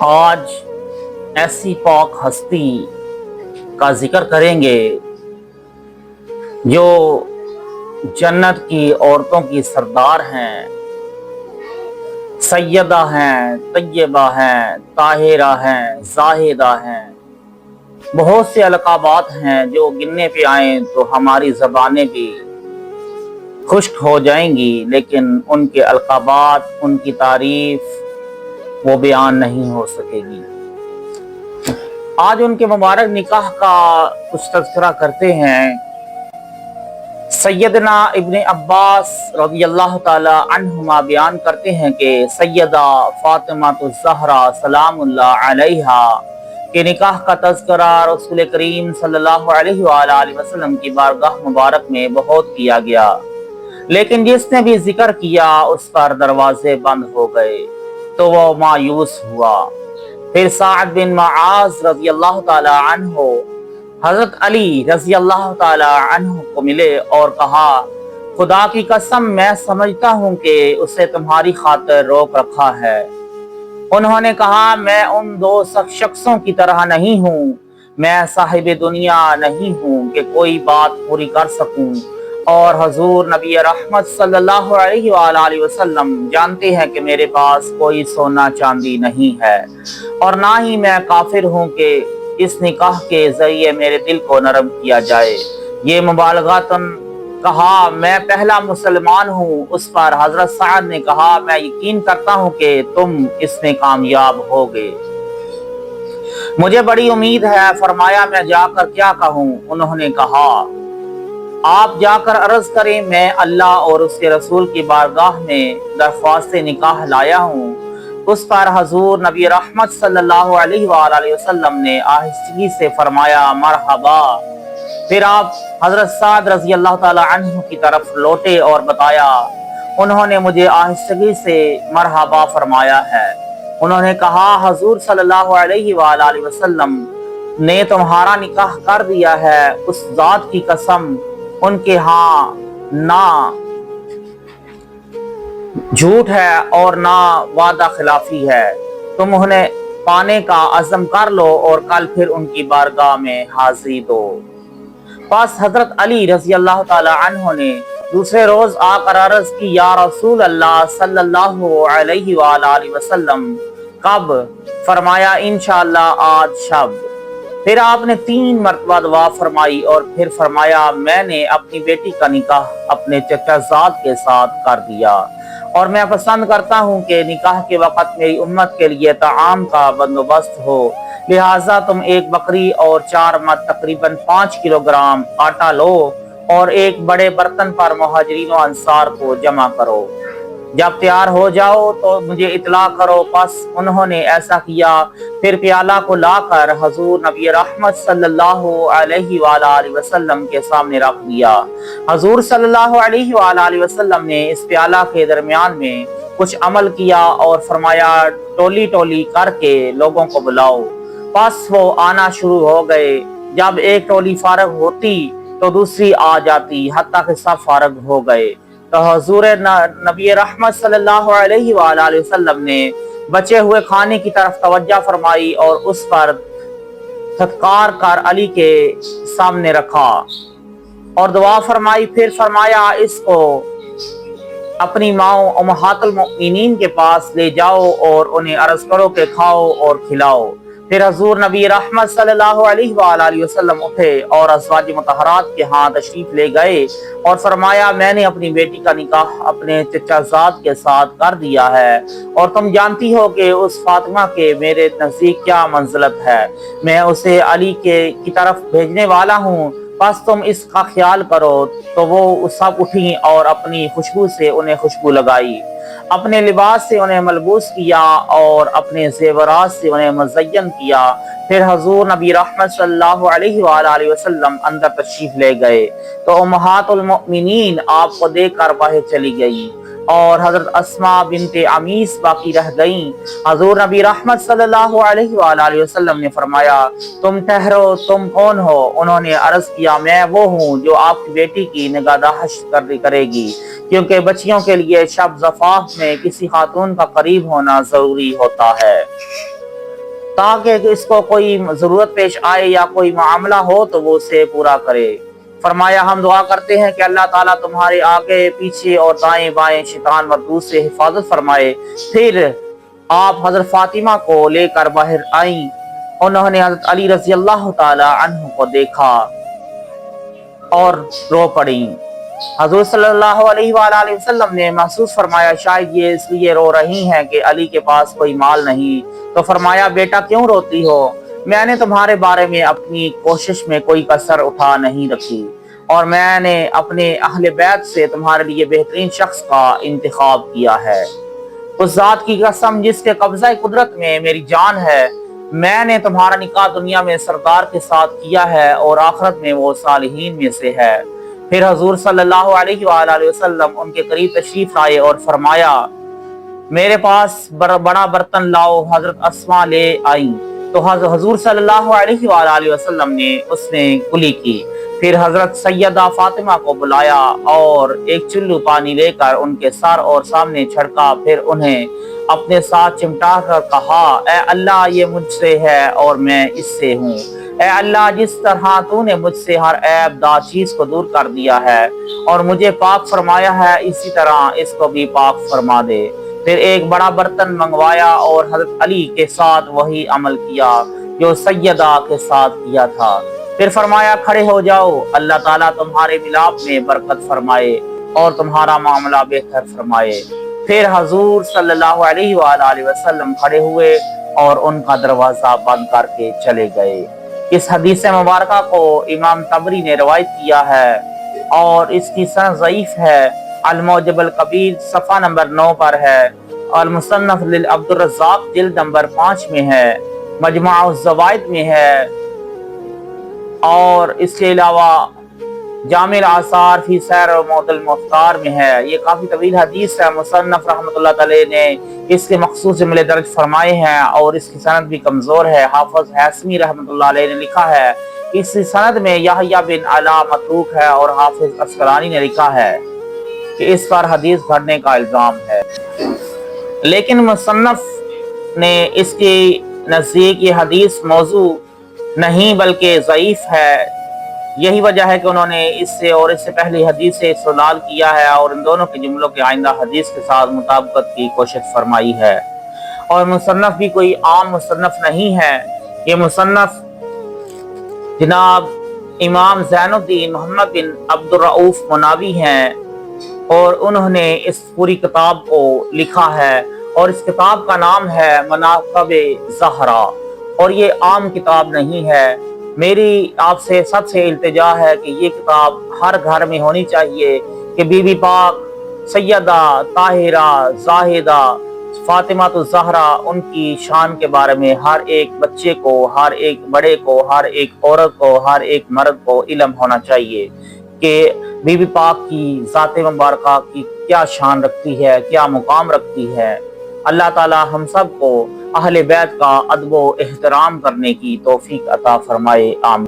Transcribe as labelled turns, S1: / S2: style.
S1: آج ایسی پاک ہستی کا ذکر کریں گے جو جنت کی عورتوں کی سردار ہیں، سیدہ ہیں، طیبہ ہیں، طاہرہ ہیں، زاہدہ ہیں۔ بہت سے القابات ہیں جو گننے پہ آئیں تو ہماری زبانیں بھی خشک ہو جائیں گی، لیکن ان کے القابات، ان کی تعریف وہ بیان نہیں ہو سکے گی۔ آج ان کے مبارک نکاح کا کچھ تذکرہ کرتے ہیں۔ سیدنا ابن عباس رضی اللہ تعالی عنہما بیان کرتے ہیں کہ سیدہ فاطمہ الزہرا سلام اللہ علیہا کے نکاح کا تذکرہ رسول کریم صلی اللہ علیہ وآلہ وسلم کی بارگاہ مبارک میں بہت کیا گیا، لیکن جس نے بھی ذکر کیا اس پر دروازے بند ہو گئے تو وہ مایوس ہوا۔ پھر سعد بن معاذ رضی اللہ تعالی عنہ حضرت علی رضی اللہ تعالی عنہ کو ملے اور کہا، خدا کی قسم میں سمجھتا ہوں کہ اسے تمہاری خاطر روک رکھا ہے۔ انہوں نے کہا، میں ان دو شخصوں کی طرح نہیں ہوں، میں صاحب دنیا نہیں ہوں کہ کوئی بات پوری کر سکوں، اور حضور نبی رحمت صلی اللہ علیہ وآلہ وسلم جانتے ہیں کہ میرے پاس کوئی سونا چاندی نہیں ہے، اور نہ ہی میں کافر ہوں کہ اس نکاح کے ذریعے میرے دل کو نرم کیا جائے۔ یہ مبالغتاً کہا، میں پہلا مسلمان ہوں۔ اس پر حضرت سعد نے کہا، میں یقین کرتا ہوں کہ تم اس میں کامیاب ہوگے، مجھے بڑی امید ہے۔ فرمایا، میں جا کر کیا کہوں؟ انہوں نے کہا، آپ جا کر عرض کریں، میں اللہ اور اس کے رسول کی بارگاہ میں درخواست نکاح لایا ہوں۔ اس پر حضور نبی رحمت صلی اللہ علیہ وآلہ وسلم نے آہستگی سے فرمایا، مرحبا۔ پھر آپ حضرت سعد رضی اللہ تعالی عنہ کی طرف لوٹے اور بتایا، انہوں نے مجھے آہستگی سے مرحبا فرمایا ہے۔ انہوں نے کہا، حضور صلی اللہ علیہ وآلہ وسلم نے تمہارا نکاح کر دیا ہے۔ اس ذات کی قسم، ان کے ہاں نہ جھوٹ ہے اور نہ وعدہ خلافی ہے۔ تم انہیں پانے کا عزم کر لو اور کل پھر ان کی بارگاہ میں حاضری دو۔ پس حضرت علی رضی اللہ تعالی عنہ نے دوسرے روز آ کر عرض کی، یا رسول اللہ صلی اللہ علیہ وآلہ وسلم کب؟ فرمایا، انشاءاللہ آج شب۔ پھر آپ نے 3 مرتبہ دعا فرمائی اور پھر فرمایا، میں نے اپنی بیٹی کا نکاح اپنے چچا زاد کے ساتھ کر دیا، اور میں پسند کرتا ہوں کہ نکاح کے وقت میری امت کے لیے طعام کا بندوبست ہو، لہٰذا تم 1 بکری اور 4 مد تقریباً 5 کلوگرام آٹا لو اور ایک بڑے برتن پر مہاجرین و انصار کو جمع کرو۔ جب تیار ہو جاؤ تو مجھے اطلاع کرو۔ پس انہوں نے ایسا کیا۔ پھر پیالہ کو لا کر حضور نبی رحمت صلی اللہ علیہ وآلہ وسلم کے سامنے رکھ دیا۔ حضور صلی اللہ علیہ وآلہ وسلم نے اس پیالہ کے درمیان میں کچھ عمل کیا اور فرمایا، ٹولی ٹولی کر کے لوگوں کو بلاؤ۔ پس وہ آنا شروع ہو گئے۔ جب ایک ٹولی فارغ ہوتی تو دوسری آ جاتی، حتیٰ کہ سب فارغ ہو گئے تو حضور نبی رحمت صلی اللہ علیہ وآلہ وسلم نے بچے ہوئے کھانے کی طرف توجہ فرمائی اور اس پر ستکار کر علی کے سامنے رکھا اور دعا فرمائی۔ پھر فرمایا، اس کو اپنی ماں امہات المؤمنین کے پاس لے جاؤ اور انہیں عرض کرو کہ کھاؤ اور کھلاؤ۔ پھر حضور نبی رحمت صلی اللہ علیہ وآلہ وسلم اٹھے اور ازواج مطہرات کے ہاں تشریف لے گئے اور فرمایا، میں نے اپنی بیٹی کا نکاح اپنے چچا زاد کے ساتھ کر دیا ہے، اور تم جانتی ہو کہ اس فاطمہ کے میرے نزدیک کیا منزلت ہے، میں اسے علی کی طرف بھیجنے والا ہوں، پس تم اس کا خیال کرو۔ تو وہ سب اٹھیں اور اپنی خوشبو سے انہیں خوشبو لگائی، اپنے لباس سے انہیں ملبوس کیا اور اپنے زیورات سے انہیں مزین کیا۔ پھر حضور نبی رحمت صلی اللہ علیہ وآلہ وسلم اندر تشریف لے گئے تو امہات المؤمنین آپ کو دیکھ کر باہر چلی گئی اور حضرت اسماء بنت عمیس باقی رہ گئیں۔ حضور نبی رحمت صلی اللہ علیہ وآلہ وسلم نے فرمایا، تم ٹھہرو، تم کون ہو؟ انہوں نے عرض کیا، میں وہ ہوں جو آپ کی بیٹی کی نگہداشت کرے گی، کیونکہ بچیوں کے لیے شب زفاف میں کسی خاتون کا قریب ہونا ضروری ہوتا ہے۔ تاکہ اس کو کوئی ضرورت پیش آئے یا کوئی معاملہ ہو تو وہ اسے پورا کرے۔ فرمایا ہم دعا کرتے ہیں کہ اللہ تعالیٰ تمہارے آگے پیچھے اور دائیں بائیں شیطان مردود سے حفاظت فرمائے۔ پھر آپ حضرت فاطمہ کو لے کر باہر آئیں۔ انہوں نے حضرت علی رضی اللہ تعالی عنہ کو دیکھا اور رو پڑیں۔ حضور صلی اللہ علیہ وآلہ وسلم نے محسوس فرمایا شاید یہ اس لیے رو رہی ہیں کہ علی کے پاس کوئی مال نہیں، تو فرمایا بیٹا کیوں روتی ہو؟ میں نے تمہارے بارے میں اپنی کوشش میں کوئی کسر اٹھا نہیں رکھی، اور میں نے اپنے اہل بیت سے تمہارے لیے بہترین شخص کا انتخاب کیا ہے۔ اس ذات کی قسم جس کے قبضہ قدرت میں میری جان ہے، میں نے تمہارا نکاح دنیا میں سردار کے ساتھ کیا ہے اور آخرت میں وہ صالحین میں سے ہے۔ پھر حضور صلی اللہ علیہ وآلہ وسلم ان کے قریب تشریف لائے اور فرمایا میرے پاس بڑا برتن لاؤ۔ حضرت اسماء لے آئیں تو حضور صلی اللہ علیہ وآلہ وسلم نے اس میں کلی کی۔ پھر حضرت سیدہ فاطمہ کو بلایا اور ایک چلو پانی لے کر ان کے سر اور سامنے چھڑکا، پھر انہیں اپنے ساتھ چمٹا کر کہا اے اللہ یہ مجھ سے ہے اور میں اس سے ہوں۔ اے اللہ جس طرح تو نے مجھ سے ہر عیب دار چیز کو دور کر دیا ہے اور مجھے پاک فرمایا ہے، اسی طرح اس کو بھی پاک فرما دے۔ پھر ایک بڑا برتن منگوایا اور حضرت علی کے ساتھ وہی عمل کیا جو سیدہ کے ساتھ کیا تھا۔ پھر فرمایا کھڑے ہو جاؤ، اللہ تعالیٰ تمہارے ملاپ میں برکت فرمائے اور تمہارا معاملہ بہتر فرمائے۔ پھر حضور صلی اللہ علیہ وآلہ وسلم کھڑے ہوئے اور ان کا دروازہ بند کر کے چلے گئے۔ اس حدیث مبارکہ کو امام طبری نے روایت کیا ہے اور اس کی سند ضعیف ہے۔ المعجم الکبیر صفحہ نمبر 9 پر ہے، المصنف لعبد الرزاق جلد نمبر 5 میں ہے، مجمع الزوائد میں ہے، اور اس کے علاوہ جامع الاثار فی سیر و موت المختار میں ہے۔ یہ کافی طویل حدیث ہے۔ مصنف رحمۃ اللہ تعالی نے اس کے مخصوص جملے درج فرمائے ہیں اور اس کی سند بھی کمزور ہے۔ حافظ حیثمی رحمۃ اللہ علیہ نے لکھا ہے اس سند میں یحییٰ بن علا متروک ہے، اور حافظ عسقلانی نے لکھا ہے کہ اس پر حدیث گھڑنے کا الزام ہے، لیکن مصنف نے اس کی نزدیک یہ حدیث موضوع نہیں بلکہ ضعیف ہے۔ یہی وجہ ہے کہ انہوں نے اس سے اور اس سے پہلی حدیث سے استدلال کیا ہے اور ان دونوں کے جملوں کے آئندہ حدیث کے ساتھ مطابقت کی کوشش فرمائی ہے۔ اور مصنف بھی کوئی عام مصنف نہیں ہے، یہ مصنف جناب امام زین الدین محمد بن عبد الرؤف مناوی ہیں، اور انہوں نے اس پوری کتاب کو لکھا ہے، اور اس کتاب کا نام ہے مناقب زہرا، اور یہ عام کتاب نہیں ہے۔ میری آپ سے سب سے التجا ہے کہ یہ کتاب ہر گھر میں ہونی چاہیے کہ بی بی پاک سیدہ طاہرہ زاہدہ فاطمہ الزہرا ان کی شان کے بارے میں ہر ایک بچے کو، ہر ایک بڑے کو، ہر ایک عورت کو، ہر ایک مرد کو علم ہونا چاہیے کہ بی بی پاک کی ذات مبارکہ کی کیا شان رکھتی ہے، کیا مقام رکھتی ہے۔ اللہ تعالی ہم سب کو اہل بیت کا ادب و احترام کرنے کی توفیق عطا فرمائے، آمین۔